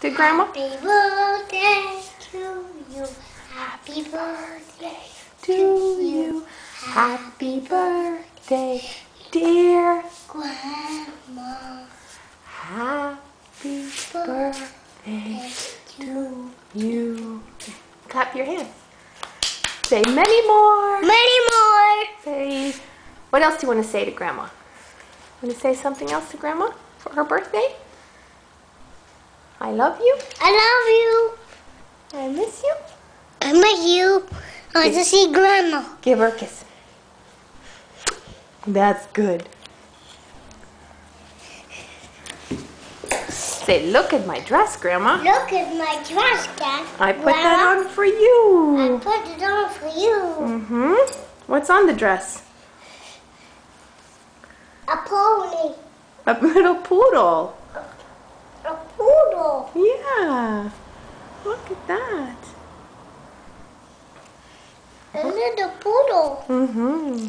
to Grandma? Happy birthday to you. Happy birthday To you. Happy birthday, dear Grandma. Happy birthday to you. Clap your hands. Say many more. Many more. Say, what else do you want to say to Grandma? Want to say something else to Grandma for her birthday? I love you. I love you. I miss you. I miss you. I want to see Grandma. Give her a kiss. That's good. Say, look at my dress, Grandma. Look at my dress, Dad. I put that on for you. I put it on for you. Mm-hmm. What's on the dress? A pony. A little poodle. A poodle. Yeah. Look at that. A little poodle. Mm-hmm.